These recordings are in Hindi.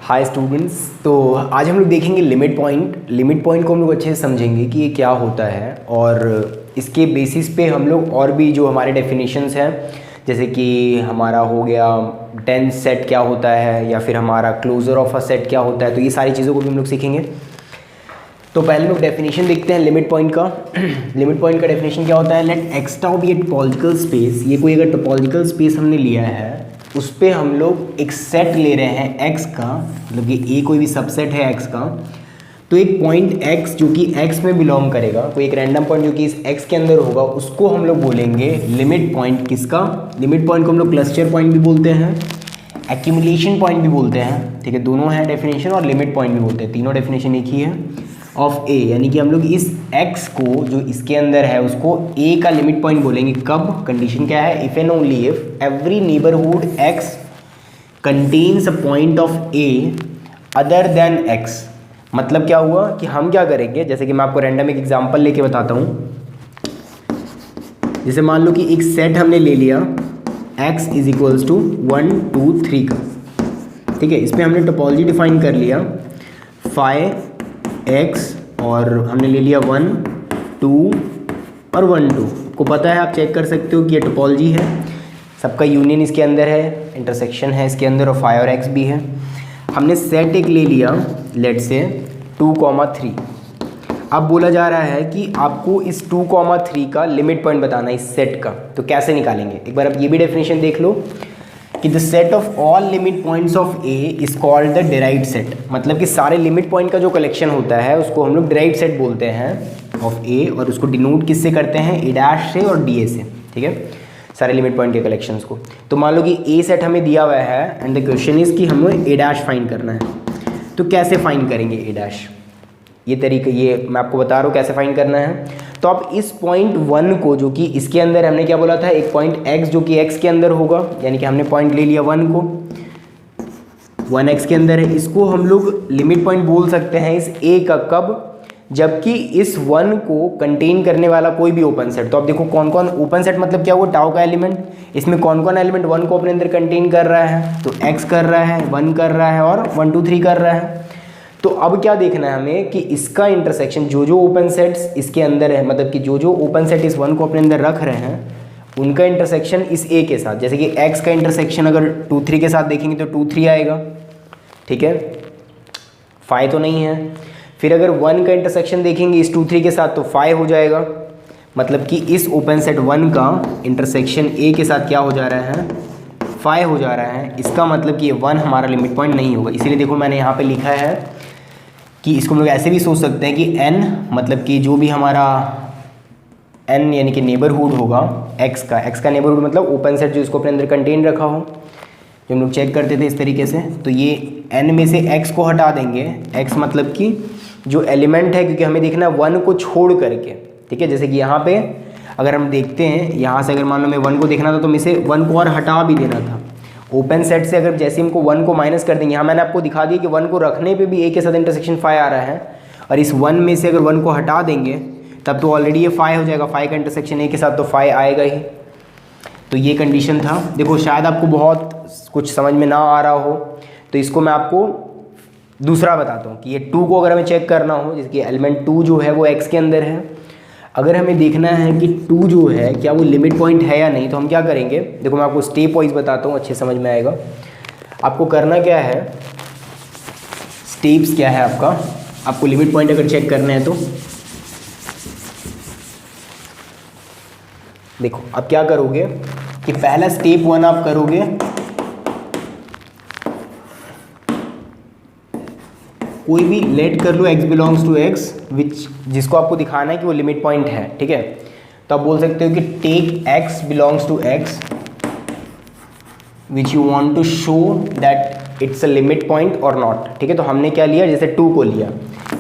Hi students. तो आज हम लोग देखेंगे लिमिट पॉइंट को हम लोग अच्छे से समझेंगे कि ये क्या होता है और इसके बेसिस पे हम लोग और भी जो हमारे डेफिनेशंस हैं, जैसे कि हमारा हो गया डेंस सेट क्या होता है या फिर हमारा क्लोजर ऑफ अ सेट क्या होता है, तो ये सारी चीज़ों को भी हम लोग सीखेंगे। तो पहले लोग डेफिनेशन देखते हैं लिमिट पॉइंट का। लिमिट पॉइंट का डेफिनेशन क्या होता है? Let X tau be A topological space. ये कोई अगर टोपोलॉजिकल स्पेस हमने लिया है, उस पर हम लोग एक सेट ले रहे हैं x का, मतलब कि ए कोई भी सबसेट है x का, तो एक पॉइंट x जो कि x में बिलोंग करेगा, कोई एक रैंडम पॉइंट जो कि इस x के अंदर होगा, उसको हम लोग बोलेंगे लिमिट पॉइंट। किसका? लिमिट पॉइंट को हम लोग क्लस्टर पॉइंट भी बोलते हैं, एक्यूमुलेशन पॉइंट भी बोलते हैं, ठीक है, दोनों है डेफिनेशन, और लिमिट पॉइंट भी बोलते हैं, तीनों डेफिनेशन एक ही है ऑफ ए। यानी कि हम लोग इस x को जो इसके अंदर है उसको a का लिमिट पॉइंट बोलेंगे। कब? कंडीशन क्या है? If and only if every neighbourhood x contains a point of a other than x। मतलब क्या हुआ कि हम क्या करेंगे, जैसे कि मैं आपको रैंडम एक एग्जांपल लेके बताता हूँ। जैसे मान लो कि एक सेट हमने ले लिया x इज इक्वल्स टू 1 2 3 का, ठीक है। इसमें हमने टोपोलॉजी डिफाइन कर लिया फाई x और हमने ले लिया 1 2 और 1 2 को पता है, आप चेक कर सकते हो कि ये टोपोलॉजी है, सबका यूनियन इसके अंदर है, इंटरसेक्शन है इसके अंदर, और फाई और x भी है। हमने सेट एक ले लिया लेट से 2,3। अब बोला जा रहा है कि आपको इस 2,3 का लिमिट पॉइंट बताना है इस सेट का, तो कैसे निकालेंगे? एक बार आप ये भी डेफिनेशन देख लो कि the set of all limit points of A is called the derived set. मतलब कि सारे लिमिट पॉइंट का जो कलेक्शन होता है उसको हम लोग डिराइव्ड सेट बोलते हैं ऑफ ए, और उसको डिनोट किससे करते हैं? ए डैश से और डी ए से, ठीक है, सारे लिमिट पॉइंट के कलेक्शंस को। तो मान लो कि ए सेट हमें दिया हुआ है एंड द क्वेश्चन इज कि हमें ए डैश फाइंड करना है। तो कैसे फाइंड करेंगे ए डैश? ये तरीका ये मैं आपको बता रहा हूँ कैसे फाइंड करना है। तो आप इस पॉइंट 1 को, जो कि इसके अंदर हमने क्या बोला था, एक पॉइंट x जो कि x के अंदर होगा, यानी कि हमने पॉइंट ले लिया 1 को, 1x के अंदर है, इसको हम लोग लिमिट पॉइंट बोल सकते हैं इस a का। कब? जबकि इस 1 को कंटेन करने वाला कोई भी ओपन सेट। तो आप देखो कौन कौन ओपन सेट मतलब क्या हुआ? टाउ का एलिमेंट, इसमें कौन कौन एलिमेंट 1 को अपने अंदर कंटेन कर रहा है? तो x कर रहा है, 1 कर रहा है और 1 2 3 कर रहा है। तो अब क्या देखना है हमें कि इसका इंटरसेक्शन, जो ओपन सेट्स इसके अंदर है, मतलब कि जो ओपन सेट इस 1 को अपने अंदर रख रहे हैं, उनका इंटरसेक्शन इस a के साथ। जैसे कि x का इंटरसेक्शन अगर 2 3 के साथ देखेंगे तो 2 3 आएगा, ठीक है, 5 तो नहीं है। फिर अगर 1 का इंटरसेक्शन देखेंगे इस 2 3 के साथ तो 5 हो जाएगा। मतलब कि इस ओपन सेट 1 का इंटरसेक्शन a के साथ क्या हो जा रहा है? 5 हो जा रहा है। इसका मतलब कि ये 1 हमारा लिमिट पॉइंट नहीं होगा। इसीलिए देखो मैंने यहाँ पे लिखा है कि इसको हम लोग ऐसे भी सोच सकते हैं कि n, मतलब कि जो भी हमारा n यानी कि नेबरहुड होगा x का नेबरहुड मतलब ओपन सेट जो इसको अपने अंदर कंटेन रखा हो, जो हम लोग चेक करते थे इस तरीके से। तो ये n में से x को हटा देंगे, x मतलब कि जो एलिमेंट है, क्योंकि हमें देखना है 1 को छोड़ करके, ठीक है। जैसे कि यहाँ पे अगर हम देखते हैं, यहाँ से अगर मान लो मैं 1 को देखना था तो मुझे 1 को और हटा भी देना था। ओपन सेट से अगर जैसे हमको 1 को माइनस कर देंगे, यहाँ मैंने आपको दिखा दिया कि 1 को रखने पे भी a के साथ इंटरसेक्शन 5 आ रहा है, और इस 1 में से अगर 1 को हटा देंगे तब तो ऑलरेडी ये 5 हो जाएगा, 5 का इंटरसेक्शन a के साथ तो 5 आएगा ही। तो ये कंडीशन था। देखो शायद आपको बहुत कुछ समझ में ना आ रहा हो, तो इसको मैं आपको दूसरा बताता हूँ कि ये 2 को अगर हमें चेक करना हो, जिसकी एलिमेंट 2 जो है वो x के अंदर है, अगर हमें देखना है कि 2 जो है क्या वो लिमिट पॉइंट है या नहीं, तो हम क्या करेंगे? देखो मैं आपको स्टेप वाइज बताता हूँ, अच्छे समझ में आएगा। आपको करना क्या है, स्टेप्स क्या है आपका, आपको लिमिट पॉइंट अगर चेक करना है तो देखो अब क्या करोगे कि पहला स्टेप 1 आप करोगे, कोई भी लेट कर लो x बिलोंग्स टू x, जिसको आपको दिखाना है कि वो लिमिट पॉइंट है, ठीक है। तो आप बोल सकते हो कि take x belongs to x which you want to show that it's a limit point और नॉट, ठीक है। तो हमने क्या लिया, जैसे 2 को लिया,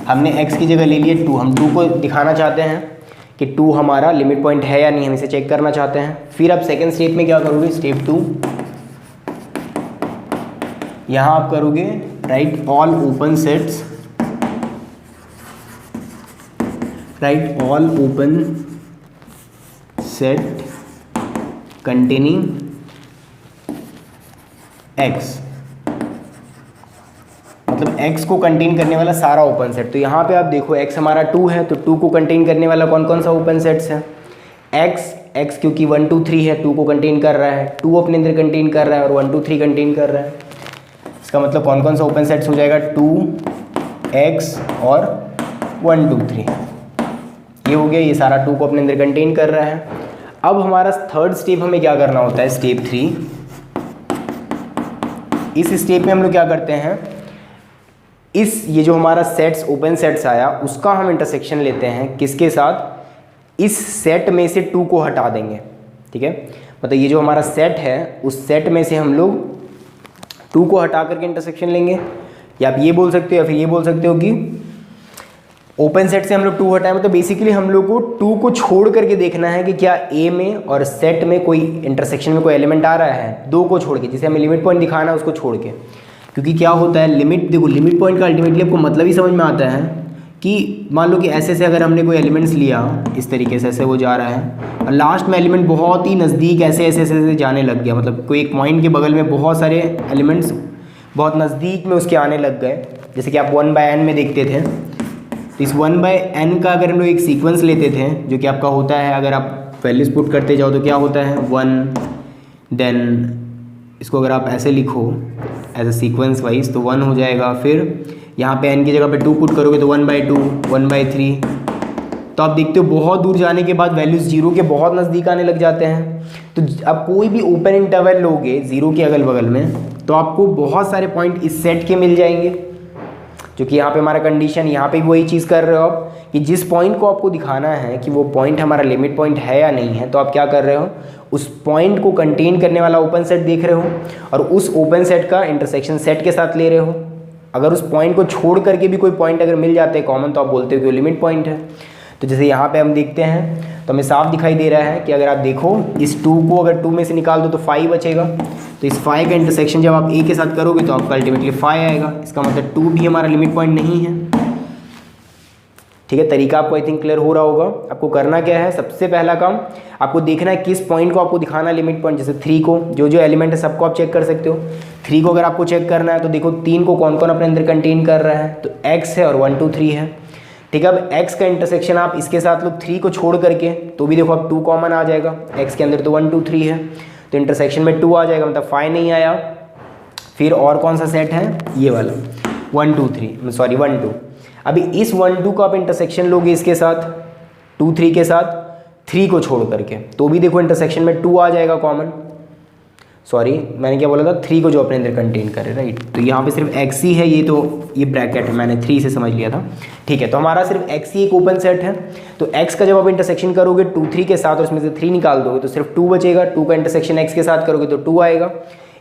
हमने x की जगह ले लिया 2, हम 2 को दिखाना चाहते हैं कि 2 हमारा लिमिट पॉइंट है या नहीं, हम इसे चेक करना चाहते हैं। फिर आप सेकेंड स्टेप में क्या करोगे, स्टेप 2, यहाँ आप करोगे right all open sets, right all open set containing x, मतलब x को कंटेन करने वाला सारा ओपन सेट। तो यहाँ पे आप देखो x हमारा 2 है, तो 2 को कंटेन करने वाला कौन कौन सा ओपन सेट्स है, x क्योंकि 1 2 3 है, 2 को कंटेन कर रहा है, 2 अपने अंदर कंटेन कर रहा है और 1 2 3 कंटेन कर रहा है। इसका मतलब कौन कौन सा ओपन सेट्स हो जाएगा, 2x और 1 2 3, ये हो गया, ये सारा 2 को अपने अंदर कंटेन कर रहा है। अब हमारा थर्ड स्टेप हमें क्या करना होता है, स्टेप 3। इस स्टेप में हम लोग क्या करते हैं, ये जो हमारा सेट्स ओपन सेट्स आया उसका हम इंटरसेक्शन लेते हैं किसके साथ, इस सेट में से 2 को हटा देंगे। ठीक है, मतलब ये जो हमारा सेट है उस सेट में से हम लोग 2 को हटा करके इंटरसेक्शन लेंगे, या आप ये बोल सकते हो या फिर ये बोल सकते हो कि ओपन सेट से हम लोग 2 हटाएं। मतलब बेसिकली हम लोग को 2 को छोड़ करके देखना है कि क्या ए में और सेट में कोई इंटरसेक्शन में कोई एलिमेंट आ रहा है, 2 को छोड़ के, जिसे हमें लिमिट पॉइंट दिखाना है उसको छोड़ के। क्योंकि क्या होता है, लिमिट देखो, लिमिट पॉइंट का अल्टीमेटली आपको मतलब ही समझ में आता है कि मान लो कि ऐसे से अगर हमने कोई एलिमेंट्स लिया, इस तरीके से ऐसे वो जा रहा है और लास्ट में एलिमेंट बहुत ही नज़दीक ऐसे ऐसे ऐसे ऐसे जाने लग गया, मतलब कोई एक पॉइंट के बगल में बहुत सारे एलिमेंट्स बहुत नज़दीक में उसके आने लग गए, जैसे कि आप 1/n में देखते थे। तो इस 1/n का अगर हम लोग एक सीक्वेंस लेते थे, जो कि आपका होता है, अगर आप वैल्यूज पुट करते जाओ तो क्या होता है 1, देन इसको अगर आप ऐसे लिखो एज अ सीक्वेंस वाइज तो 1 हो जाएगा, फिर यहाँ पे n की जगह पे 2 पुट करोगे तो 1/2, 1/3। तो आप देखते हो बहुत दूर जाने के बाद वैल्यूज़ 0 के बहुत नज़दीक आने लग जाते हैं। तो आप कोई भी ओपन इंटरवल लोगे 0 के अगल बगल में तो आपको बहुत सारे पॉइंट इस सेट के मिल जाएंगे, जो कि यहाँ पे हमारा कंडीशन, यहाँ पे भी वही चीज़ कर रहे हो आप कि जिस पॉइंट को आपको दिखाना है कि वो पॉइंट हमारा लिमिट पॉइंट है या नहीं है, तो आप क्या कर रहे हो, उस पॉइंट को कंटेन करने वाला ओपन सेट देख रहे हो और उस ओपन सेट का इंटरसेक्शन सेट के साथ ले रहे हो। अगर उस पॉइंट को छोड़ करके भी कोई पॉइंट अगर मिल जाते हैं कॉमन, तो आप बोलते हो कि वो लिमिट पॉइंट है। तो जैसे यहाँ पे हम देखते हैं तो हमें साफ दिखाई दे रहा है कि अगर आप देखो इस 2 को अगर 2 में से निकाल दो तो 5 बचेगा। तो इस 5 का इंटरसेक्शन जब आप a के साथ करोगे तो आपका अल्टीमेटली 5 आएगा। इसका मतलब 2 भी हमारा लिमिट पॉइंट नहीं है। ठीक है, तरीका आपको आई थिंक क्लियर हो रहा होगा। आपको करना क्या है, सबसे पहला काम आपको देखना है किस पॉइंट को आपको दिखाना है लिमिट पॉइंट। जैसे 3 को, जो जो एलिमेंट है सबको आप चेक कर सकते हो। 3 को अगर आपको चेक करना है तो देखो 3 को कौन कौन अपने अंदर कंटेन कर रहा है, तो x है और 1 2 3 है। ठीक है, अब x का इंटरसेक्शन आप इसके साथ लो 3 को छोड़ करके, तो भी देखो अब 2 कॉमन आ जाएगा, x के अंदर तो 1 2 3 है, तो इंटरसेक्शन में 2 आ जाएगा, मतलब 5 नहीं आया। फिर और कौन सा सेट है, ये वाला 1 2 3, सॉरी 1 2। अभी इस 1 2 का आप इंटरसेक्शन लोगे इसके साथ 2 3 के साथ 3 को छोड़ करके, तो भी देखो इंटरसेक्शन में 2 आ जाएगा कॉमन। सॉरी मैंने क्या बोला था, 3 को जो अपने अंदर कंटेन करे, राइट। तो यहाँ पे सिर्फ x ही है, ये तो ये ब्रैकेट है, मैंने 3 से समझ लिया था। ठीक है, तो हमारा सिर्फ x ही एक ओपन सेट है। तो x का जब आप इंटरसेक्शन करोगे 2 3 के साथ और उसमें से 3 निकाल दोगे तो सिर्फ 2 बचेगा। 2 का इंटरसेक्शन x के साथ करोगे तो 2 आएगा।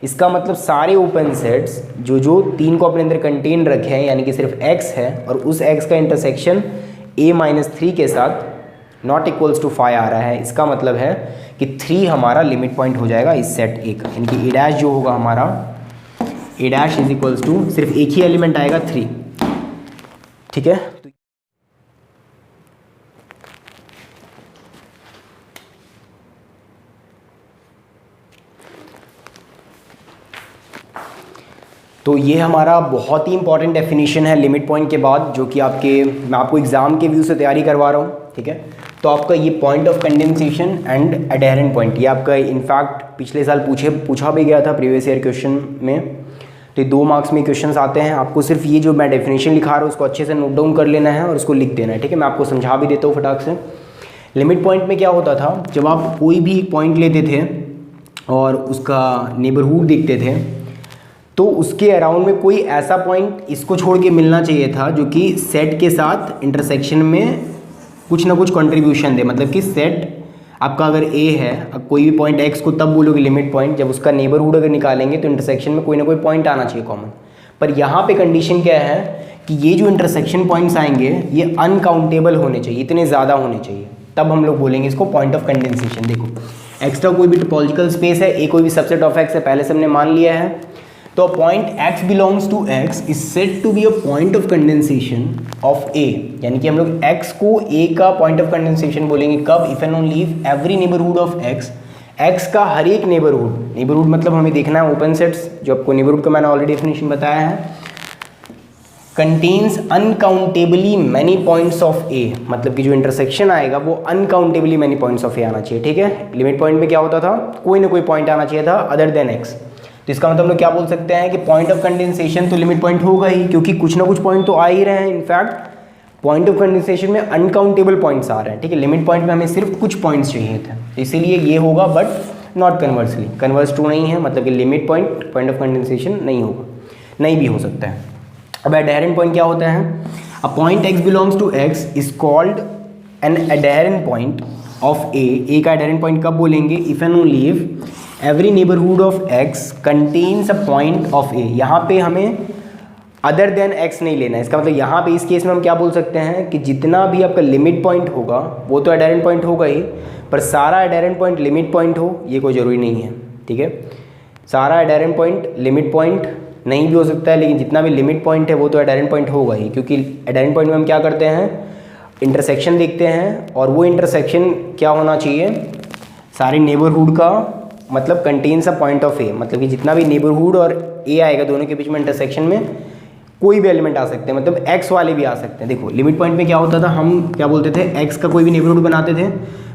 इसका मतलब सारे ओपन सेट्स जो जो 3 को अपने अंदर कंटेन रखे हैं, यानी कि सिर्फ x है और उस x का इंटरसेक्शन a-3 के साथ नॉट इक्वल्स टू 5 आ रहा है। इसका मतलब है कि 3 हमारा लिमिट पॉइंट हो जाएगा इस सेट ए का, यानी कि a' जो होगा हमारा a' इज इक्वल्स टू सिर्फ एक ही एलिमेंट आएगा 3। ठीक है, तो ये हमारा बहुत ही इंपॉर्टेंट डेफिनेशन है लिमिट पॉइंट के बाद, जो कि मैं आपको एग्ज़ाम के व्यू से तैयारी करवा रहा हूँ। ठीक है, तो आपका ये point of condensation and adherent point, ये आपका इनफैक्ट पिछले साल पूछा भी गया था प्रीवियस ईयर क्वेश्चन में। तो 2 मार्क्स में क्वेश्चंस आते हैं। आपको सिर्फ ये जो मैं डेफिनेशन लिखा रहा हूँ उसको अच्छे से नोट डाउन कर लेना है और उसको लिख देना है। ठीक है, मैं आपको समझा भी देता हूँ फटाक से। लिमिट पॉइंट में क्या होता था, जब आप कोई भी पॉइंट लेते थे और उसका नेबरहुड देखते थे, तो उसके अराउंड में कोई ऐसा पॉइंट इसको छोड़ के मिलना चाहिए था जो कि सेट के साथ इंटरसेक्शन में कुछ ना कुछ कंट्रीब्यूशन दे। मतलब कि सेट आपका अगर ए है, अब कोई भी पॉइंट एक्स को तब बोलोगे लिमिट पॉइंट जब उसका नेबरहुड अगर निकालेंगे तो इंटरसेक्शन में कोई ना कोई पॉइंट आना चाहिए कॉमन। पर यहाँ पे कंडीशन क्या है कि ये जो इंटरसेक्शन पॉइंट्स आएंगे ये अनकाउंटेबल होने चाहिए, इतने ज़्यादा होने चाहिए, तब हम लोग बोलेंगे इसको पॉइंट ऑफ कंडेंसेशन। देखो एक्स्ट्रा कोई भी टोपोलॉजिकल स्पेस है, ए कोई भी सबसेट ऑफ एक्स है, पहले से हमने मान लिया है। तो point x belongs to x is said to be a point of condensation of a, यानी कि हम लोग x को a का पॉइंट ऑफ कंडेंसेशन बोलेंगे कब, if and only if every neighbourhood of x का हर एक नेबरहुड मतलब हमें देखना है ओपन सेट्स, जो आपको नेबरहुड का मैंने ऑलरेडी डेफिनेशन बताया है, कंटेन्स अनकाउंटेबली मैनी पॉइंट्स ऑफ ए, मतलब कि जो इंटरसेक्शन आएगा वो अनकाउंटेबली मैनी पॉइंट्स ऑफ ए आना चाहिए, ठीक है। लिमिट पॉइंट में क्या होता था, कोई ना कोई पॉइंट आना चाहिए था अदर देन एक्स। तो इसका मतलब हम लोग क्या बोल सकते हैं कि पॉइंट ऑफ कंडेंसेशन तो लिमिट पॉइंट होगा ही, क्योंकि कुछ ना कुछ पॉइंट तो आ ही रहे हैं। इनफैक्ट पॉइंट ऑफ कंडेंसेशन में अनकाउंटेबल पॉइंट्स आ रहे हैं, ठीक है। लिमिट पॉइंट में हमें सिर्फ कुछ पॉइंट्स चाहिए थे, इसीलिए ये होगा, but not conversely. Converse true नहीं है, मतलब कि limit point point of condensation नहीं होगा, नहीं भी हो सकता है। अब एडहेरेंट पॉइंट क्या होता है, a point x belongs to x is called an adherent point of A का एडहेरेंट पॉइंट कब बोलेंगे, if and only if every neighbourhood of x contains a point of A. यहाँ पे हमें अदर देन x नहीं लेना है, इसका मतलब यहाँ पे इस केस में हम क्या बोल सकते हैं कि जितना भी आपका लिमिट पॉइंट होगा वो तो एडहेरेंट पॉइंट होगा ही, पर सारा एडहेरेंट पॉइंट लिमिट पॉइंट हो ये कोई ज़रूरी नहीं है, ठीक है। सारा एडहेरेंट पॉइंट लिमिट पॉइंट नहीं भी हो सकता है, लेकिन जितना भी लिमिट पॉइंट है वो तो एडहेरेंट पॉइंट होगा ही, क्योंकि एडहेरेंट पॉइंट में हम क्या करते हैं, इंटरसेक्शन देखते हैं, और वो इंटरसेक्शन क्या होना चाहिए, सारे नेबरहुड का मतलब कंटेन्स अ पॉइंट ऑफ ए, मतलब कि जितना भी नेबरहुड और ए आएगा दोनों के बीच में इंटरसेक्शन में कोई भी एलिमेंट आ सकते हैं, मतलब एक्स वाले भी आ सकते हैं। देखो लिमिट पॉइंट में क्या होता था, हम क्या बोलते थे, एक्स का कोई भी नेबरहुड बनाते थे,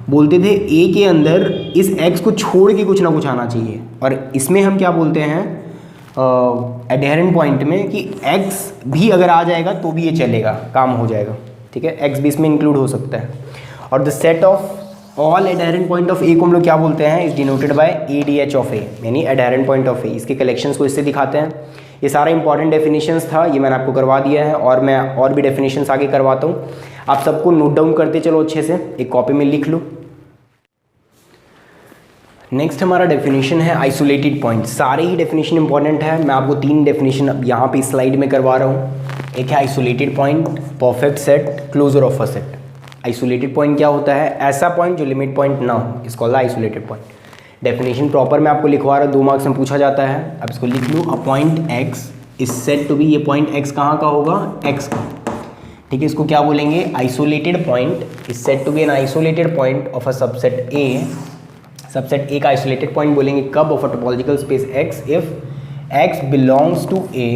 बोलते थे ए के अंदर इस एक्स को छोड़ के कुछ ना कुछ आना चाहिए, और इसमें हम क्या बोलते हैं एडहेरेंट पॉइंट में कि x भी अगर आ जाएगा तो भी ये चलेगा, काम हो जाएगा, ठीक है। x भी इसमें इंक्लूड हो सकता है। और the set of all adherent point of A को हम लोग क्या बोलते हैं, is denoted by ADH of A, यानी एडहेरेंट पॉइंट ऑफ ए। इसके कलेक्शंस को इससे दिखाते हैं। ये सारा इंपॉर्टेंट डेफिनेशंस था, ये मैंने आपको करवा दिया है, और मैं और भी डेफिनेशंस आगे करवाता हूँ। आप सबको नोट डाउन करते चलो अच्छे से, एक कॉपी में लिख लो। नेक्स्ट हमारा डेफिनेशन है आइसोलेटेड पॉइंट। सारे ही डेफिनेशन इंपॉर्टेंट है, मैं आपको 3 डेफिनेशन अब यहाँ पे स्लाइड में करवा रहा हूँ। एक है isolated point, perfect set, closure of a set. Isolated point क्या होता है, ऐसा पॉइंट जो लिमिट पॉइंट ना हो, इसको called isolated point. Definition proper मैं आपको लिखवा रहा हूँ, 2 मार्क्स में पूछा जाता है। अब इसको लिख लूँ, a point x is set to be, ये पॉइंट x कहाँ का होगा, x का, ठीक है। इसको क्या बोलेंगे, isolated point is set to be an isolated point of a subset A। Subset A का आइसोलेटेड पॉइंट बोलेंगे कब, of a topological space x if x belongs to a।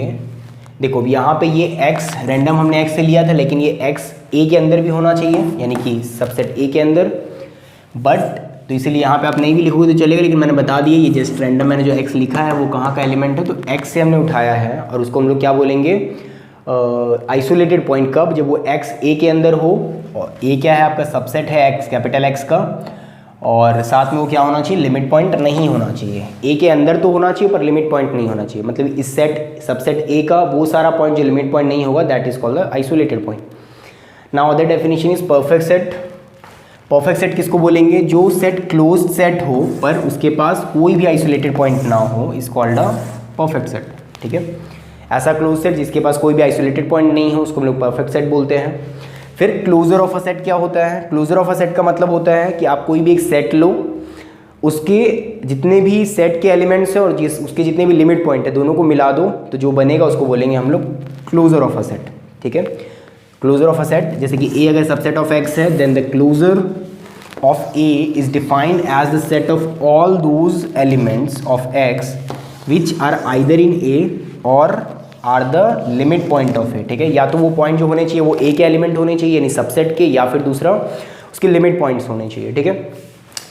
देखो यहाँ पे ये x रैंडम हमने x से लिया था, लेकिन ये x a के अंदर भी होना चाहिए, यानी कि सबसेट a के अंदर। बट तो इसीलिए यहाँ पे आप नहीं भी लिखोगे तो चलेगा, लेकिन मैंने बता दिया ये जस्ट रैंडम मैंने जो x लिखा है वो कहाँ का एलिमेंट है, तो x से हमने उठाया है, और उसको हम लोग क्या बोलेंगे, आइसोलेटेड पॉइंट कब, जब वो x a के अंदर हो, और a क्या है आपका सबसेट है x, कैपिटल X का, और साथ में वो क्या होना चाहिए, लिमिट पॉइंट नहीं होना चाहिए। ए के अंदर तो होना चाहिए पर लिमिट पॉइंट नहीं होना चाहिए, मतलब इस सेट सबसेट ए का वो सारा पॉइंट जो लिमिट पॉइंट नहीं होगा, that is called the isolated point. Now other definition is perfect set. Perfect set किसको बोलेंगे, जो सेट क्लोज्ड सेट हो पर उसके पास कोई भी आइसोलेटेड पॉइंट ना हो, is called a perfect set, ठीक है। ऐसा क्लोज सेट जिसके पास कोई भी आइसोलेटेड पॉइंट नहीं हो उसको हम लोग परफेक्ट सेट बोलते हैं। फिर क्लोजर ऑफ अ सेट क्या होता है, क्लोजर ऑफ अ सेट का मतलब होता है कि आप कोई भी एक सेट लो, उसके जितने भी सेट के एलिमेंट्स हैं और उसके जितने भी लिमिट पॉइंट है दोनों को मिला दो, तो जो बनेगा उसको बोलेंगे हम लोग क्लोजर ऑफ अ सेट, ठीक है। क्लोजर ऑफ अ सेट, जैसे कि ए अगर सबसेट ऑफ एक्स है, then the closure of A is defined as the set of all those elements of X which are either in A or are the limit point of A, ठीक है। या तो वो पॉइंट जो होने चाहिए वो ए के एलिमेंट होने चाहिए, यानी सबसेट के, या फिर दूसरा उसके लिमिट पॉइंट्स होने चाहिए, ठीक है।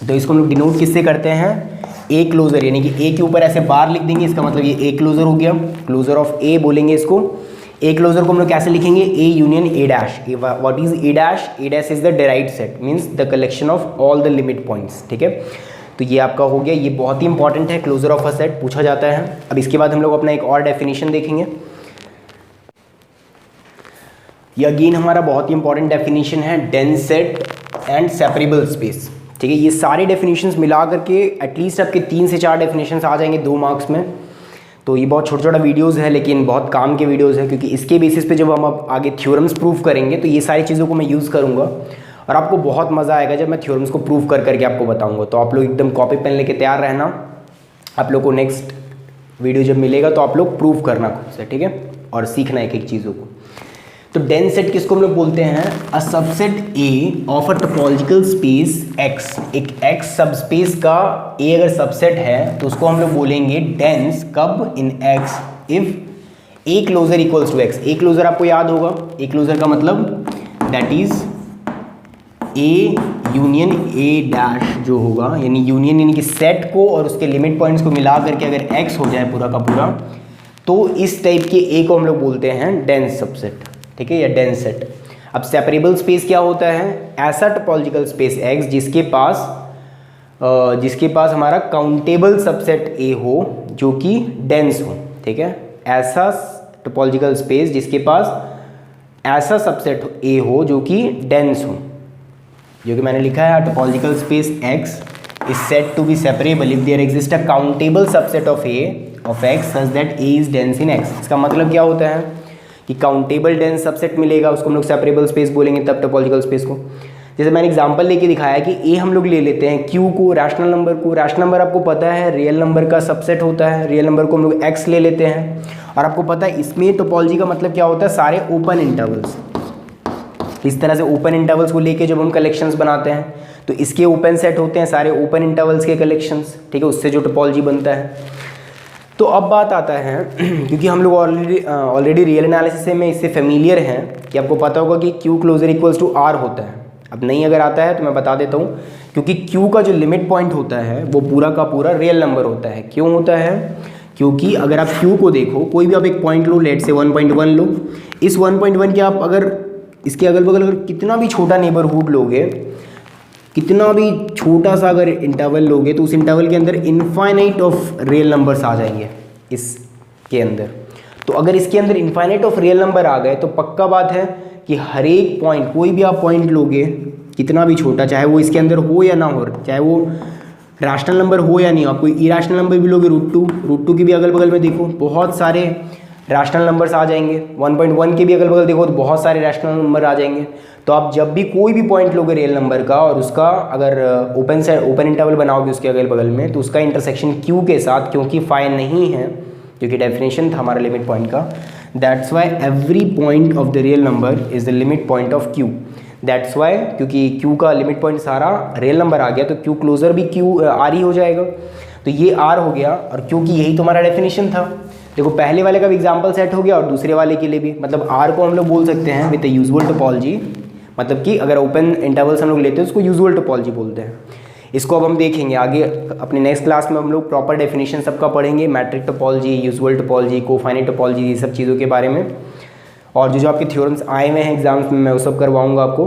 तो इसको हम लोग डिनोट किससे करते हैं, ए क्लोजर, यानी कि ए के ऊपर ऐसे बार लिख देंगे, इसका मतलब ये ए क्लोजर हो गया, क्लोजर ऑफ ए बोलेंगे इसको। ए क्लोजर को हम लोग कैसे लिखेंगे, ए union A dash. What is a dash, A dash is the derived set, means the collection of all the limit points, ठीक है। तो ये आपका हो गया, ये बहुत ही इंपॉर्टेंट है, क्लोजर ऑफ अ सेट पूछा जाता है। अब इसके बाद हम लोग अपना एक और डेफिनेशन देखेंगे। ये अगेन हमारा बहुत ही इंपॉर्टेंट डेफिनेशन है, dense set and separable space, ठीक है। ये सारे डेफिनेशंस मिला करके एटलीस्ट आपके 3 से 4 डेफिनेशंस आ जाएंगे 2 मार्क्स में। तो ये बहुत छोटा छोटा वीडियोस है, लेकिन बहुत काम के वीडियोस है, क्योंकि इसके बेसिस पे जब हम अब आगे थ्योरम्स प्रूव करेंगे तो ये सारी चीज़ों को मैं यूज़ करूँगा, और आपको बहुत मज़ा आएगा जब मैं थ्योरम्स को प्रूव कर करके आपको बताऊँगा। तो आप लोग एकदम कॉपी पेन लेके तैयार रहना, आप लोग को नेक्स्ट वीडियो जब मिलेगा तो आप लोग प्रूव करना खुद से, ठीक है, और सीखना एक एक चीज़ों को। तो डेंस सेट किसको हम लोग बोलते हैं, a subset A of a topological space x. एक एक्स सबस्पेस का ए अगर सबसेट है तो उसको हम लोग बोलेंगे डेंस कब, in X if A closure equals to X. A closure आपको याद होगा, ए क्लोजर का मतलब that is A union A dash जो होगा, यानी यूनियन यानी कि सेट को और उसके लिमिट पॉइंट्स को मिला करके अगर एक्स हो जाए पूरा का पूरा, तो इस टाइप के ए को हम लोग बोलते हैं डेंस सबसेट, ठीक है, या डेंस सेट। अब सेपरेबल स्पेस क्या होता है? ऐसा टोपोलॉजिकल स्पेस एक्स जिसके पास हमारा काउंटेबल सबसेट ए हो जो कि डेंस हो, ठीक है। ऐसा टोपोलॉजिकल स्पेस जिसके पास ऐसा सबसेट ए हो जो कि डेंस हो, जो कि मैंने लिखा है topological space x is said to be separable if there exists a countable subset of A of X such that A is dense in X। इसका मतलब क्या होता है कि काउंटेबल डेंस सबसेट मिलेगा, उसको हम लोग सेपरेबल स्पेस बोलेंगे तब टोपोलॉजिकल स्पेस को। जैसे मैंने एग्जांपल लेके दिखाया कि A हम लोग ले लेते हैं Q को, रैशनल नंबर को। रैशनल नंबर आपको पता है रियल नंबर का सबसेट होता है, रियल नंबर को हम लोग X ले लेते हैं। और आपको पता है इसमें टोपोलॉजी का मतलब क्या होता है, सारे ओपन इंटरवल्स। इस तरह से ओपन इंटरवल्स को लेके जब हम कलेक्शंस बनाते हैं तो इसके ओपन सेट होते हैं सारे ओपन इंटरवल्स के कलेक्शंस, ठीक है, उससे जो टोपोलॉजी बनता है। तो अब बात आता है क्योंकि हम लोग ऑलरेडी रियल एनालिसिस में इससे फेमिलियर हैं कि आपको पता होगा कि Q closure equals to R होता है। अब नहीं अगर आता है तो मैं बता देता हूँ, क्योंकि Q का जो लिमिट पॉइंट होता है वो पूरा का पूरा रियल नंबर होता है। क्यों होता है? क्योंकि अगर आप Q को देखो, कोई भी आप एक पॉइंट लो, लेट से 1.1 लो, इस 1.1 के आप अगर इसके अगल बगल अगर कितना भी छोटा नेबरहुड लोगे, कितना भी छोटा सा अगर इंटरवल लोगे, तो उस इंटरवल के अंदर इनफाइनाइट ऑफ रियल नंबर्स आ जाएंगे इसके अंदर। तो अगर इसके अंदर इनफाइनाइट ऑफ रियल नंबर आ गए तो पक्का बात है कि हर एक पॉइंट, कोई भी आप पॉइंट लोगे कितना भी छोटा, चाहे वो इसके अंदर हो या ना हो, चाहे वो रैशनल नंबर हो या नहीं हो, आप कोई इरैशनल नंबर भी लोगे, रूट टू के भी अगल बगल में देखो बहुत सारे रैशनल नंबर्स आ जाएंगे, 1.1 के भी अगल बगल देखो तो बहुत सारे रैशनल नंबर आ जाएंगे। तो आप जब भी कोई भी पॉइंट लोगे रियल नंबर का और उसका अगर ओपन इंटरवल बनाओगे उसके अगल बगल में, तो उसका इंटरसेक्शन Q के साथ, क्योंकि फाइ नहीं है, क्योंकि डेफिनेशन था हमारा लिमिट पॉइंट का, that's why every point of the real number is the limit point of Q। That's why क्योंकि Q का लिमिट पॉइंट सारा रियल नंबर आ गया तो Q क्लोजर भी R ही हो जाएगा। तो ये R हो गया, और क्योंकि यही तो हमारा डेफिनेशन था। देखो पहले वाले का भी एग्जाम्पल सेट हो गया और दूसरे वाले के लिए भी, मतलब R को हम लोग बोल सकते हैं विद द यूजुअल टोपोलॉजी, मतलब कि अगर ओपन इंटरवल्स हम लोग लेते हैं उसको यूजुअल टोपोलॉजी बोलते हैं। इसको अब हम देखेंगे आगे अपने नेक्स्ट क्लास में, हम लोग प्रॉपर डेफिनेशन सबका पढ़ेंगे, metric topology, usual topology, cofinite topology, ये सब चीज़ों के बारे में। और जो आपके थ्योरम्स आए हुए हैं एग्जाम्स में मैं वो सब करवाऊँगा आपको।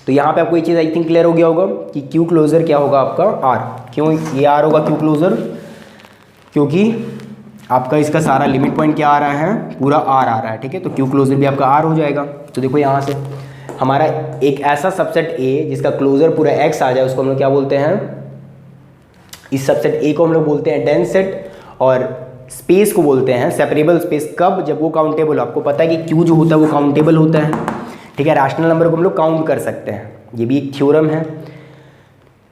तो यहाँ पे आपको ये चीज़ आई थिंक क्लियर हो गया होगा कि Q क्लोजर क्या होगा आपका R। क्यों ये R होगा Q क्लोजर? क्योंकि आपका इसका सारा लिमिट पॉइंट क्या आ रहा है, पूरा R आ रहा है, ठीक है। तो Q क्लोजर भी आपका R हो जाएगा। तो देखो यहाँ से हमारा एक ऐसा सबसेट A जिसका क्लोजर पूरा X आ जाए, उसको हम लोग क्या बोलते हैं, इस सबसेट A को हम लोग बोलते हैं डेंस सेट, और स्पेस को बोलते हैं सेपरेबल स्पेस। कब? जब वो काउंटेबल हो। आपको पता है कि Q जो होता है वो काउंटेबल होता है, ठीक है। रैशनल नंबर को हम लोग काउंट कर सकते हैं, ये भी एक थ्योरम है।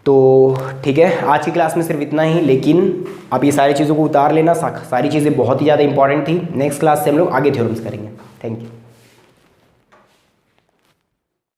तो ठीक है, आज की क्लास में सिर्फ इतना ही, लेकिन आप ये सारी चीज़ों को उतार लेना, सारी चीज़ें बहुत ही ज़्यादा इंपॉर्टेंट थी। नेक्स्ट क्लास से हम लोग आगे थ्योरम्स करेंगे। Thank you.